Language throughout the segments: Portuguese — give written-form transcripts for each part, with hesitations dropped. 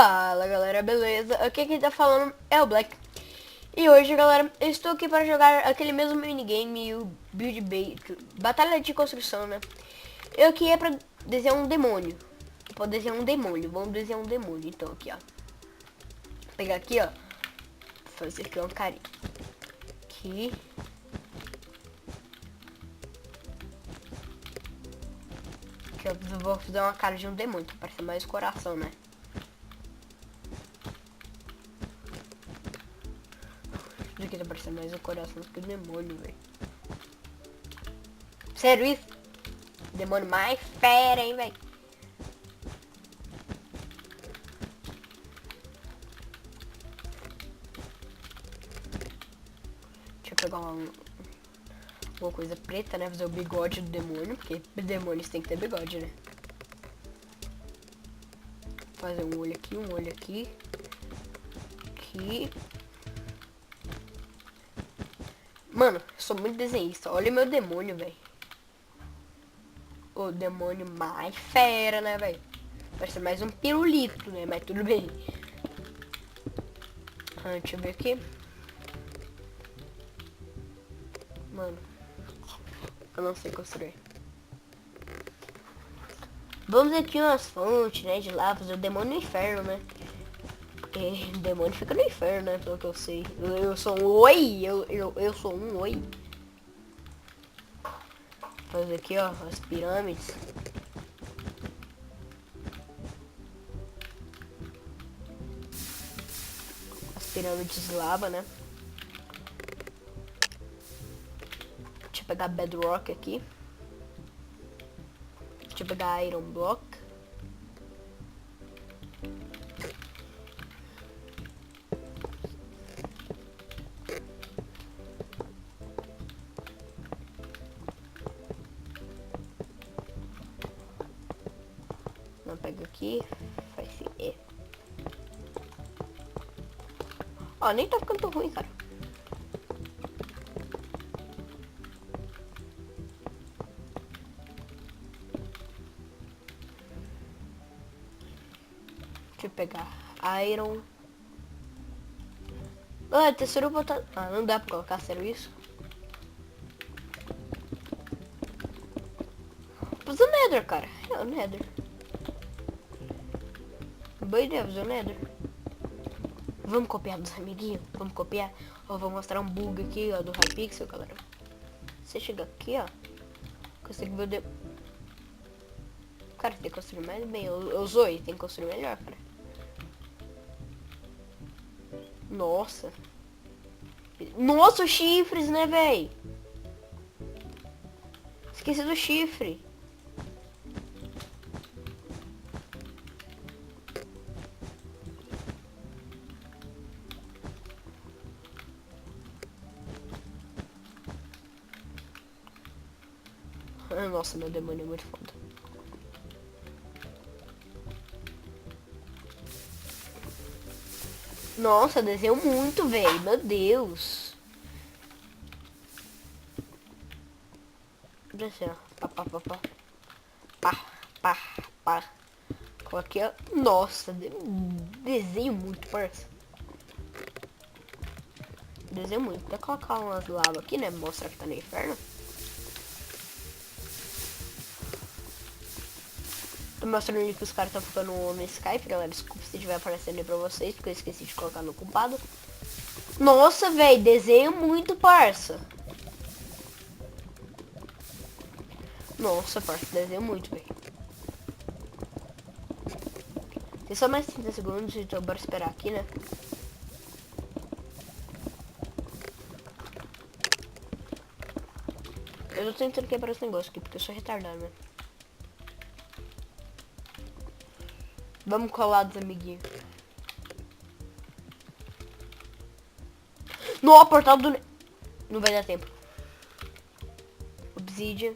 Fala galera, beleza? Aqui quem tá falando é o Black. E hoje galera, eu estou aqui para jogar aquele mesmo minigame, o Build Bait, Batalha de Construção, né? Eu aqui é pra desenhar um demônio. Vou desenhar um demônio, vamos desenhar um demônio. Então aqui ó, vou pegar aqui ó, fazer aqui um carinha. Aqui. Aqui eu vou fazer uma cara de um demônio, pra parecer mais coração, né? Isso aqui tá parecendo mais o coração do que o demônio, velho. Sério isso? Demônio mais fera, hein, velho. Deixa eu pegar uma coisa preta, né? Fazer o bigode do demônio, porque demônios tem que ter bigode, né? Fazer um olho aqui, um olho aqui. Aqui. Mano, eu sou muito desenhista. Olha o meu demônio, velho. O demônio mais fera, né, velho? Parece mais um pirulito, né? Mas tudo bem. Deixa eu ver aqui. Mano, eu não sei construir. Vamos aqui umas fontes, né? De lá, fazer o demônio no inferno, né? Porque o demônio fica no inferno, né? Pelo que eu sei. Eu sou um oi. Eu sou um oi. Fazer aqui, ó, as pirâmides. As pirâmides de lava, né? Deixa eu pegar bedrock aqui. Deixa eu pegar iron block. Não, pega aqui. Faz assim. É. Ó, nem tá ficando tão ruim, cara. Deixa eu pegar iron. Ah, terceiro botar. Ah, não dá pra colocar serviço. Usa o nether, cara. É o nether. Boa ideia, usa o nether. Vamos copiar dos amiguinhos? Vamos copiar? Ó, vou mostrar um bug aqui, ó, do Hypixel, galera. Você chega aqui, ó. Consegue ver o de... Cara, tem que construir mais bem. Eu zoei, tem que construir melhor, cara. Nossa. Nossa, os chifres, né, véi? Esqueci do chifre. Nossa, meu demônio é muito foda. Nossa, desenho muito, velho. Meu Deus. Desceu. Pá, pá, pá, pá. Pá, pá, pá. Coloquei a... Nossa, desenho muito, parça. Desenho muito. Vou colocar umas lavas aqui, né? Mostrar que tá no inferno. Tô mostrando que os caras estão ficando no Skype, galera. Desculpa se estiver aparecendo aí pra vocês, porque eu esqueci de colocar no culpado. Nossa, velho, desenho muito, parça. Nossa, parça, desenho muito, velho. Tem só mais 30 segundos, então bora esperar aqui, né? Eu tô tentando quebrar esse negócio aqui, porque eu sou retardado, né? Vamos colar dos amiguinhos. No portal do... Não vai dar tempo. Obsidian.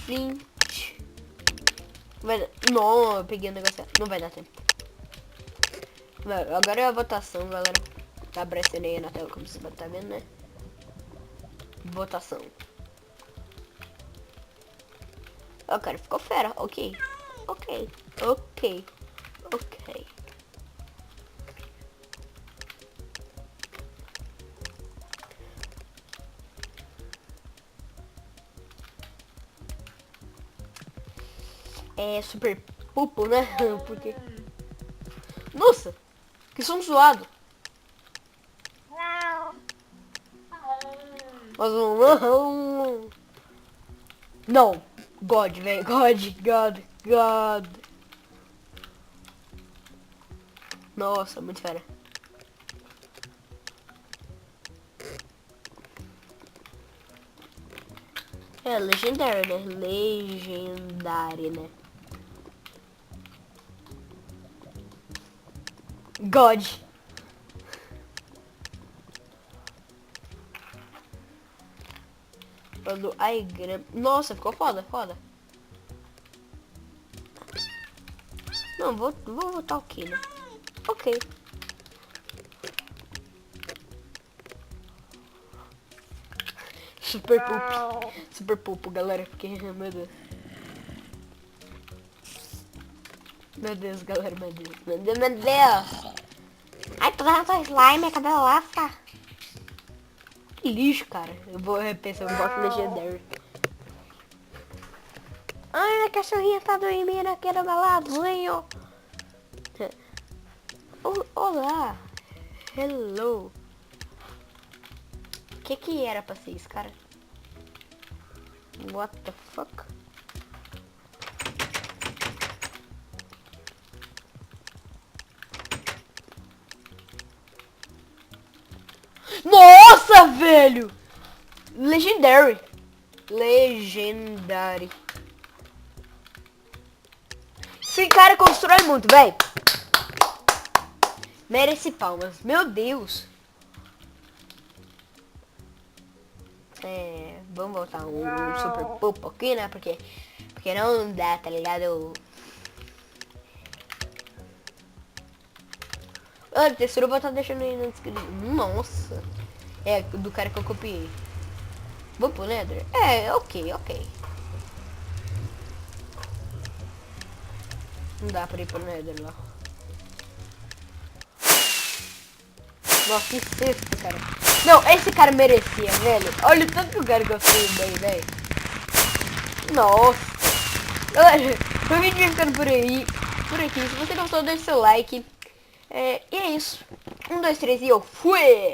Flint. Vai dar... Não, eu peguei o negócio. Não vai dar tempo. Agora é a votação, galera. Tá aparecendo aí na tela, como você tá vendo, né? Votação. Ó, cara, ficou fera. Ok. Ok. Ok. Ok. É super pupo, né? Porque... Nossa! Que som zoado! Mas não! God, velho. God. Nossa, muito fera. É, legendário, né? Legendário, né? God. Quando a igreja... Nossa, ficou foda. Não, vou botar aqui, né? Ok. Super poop. Super poop, galera. Porque, meu Deus. Meu Deus, galera, meu Deus. Ai, tô slime, cabelo lasca. Que lixo, cara. Eu vou repensar, eu boto Legendary. Ai, a cachorrinha tá dormindo aqui no meu ladinho. Olá. Hello. Que era pra ser isso, cara? What the fuck? Nossa, velho! Legendary. Esse cara constrói muito, velho. Merece palmas. Meu Deus. Vamos voltar um super pouco aqui, né? Porque não dá, tá ligado? Olha, textura eu vou estar deixando aí na descrição. Nossa. É, do cara que eu copiei. Vou pro Nether? É, ok. Não dá pra ir pro Nether lá. Nossa, que sexto, cara. Não, esse cara merecia, velho. Olha o tanto que o cara gostou daí, velho. Nossa. Galera, o vídeo vai ficando por aqui. Se você gostou, deixe seu like. E é isso. 1, 2, 3 e eu fui!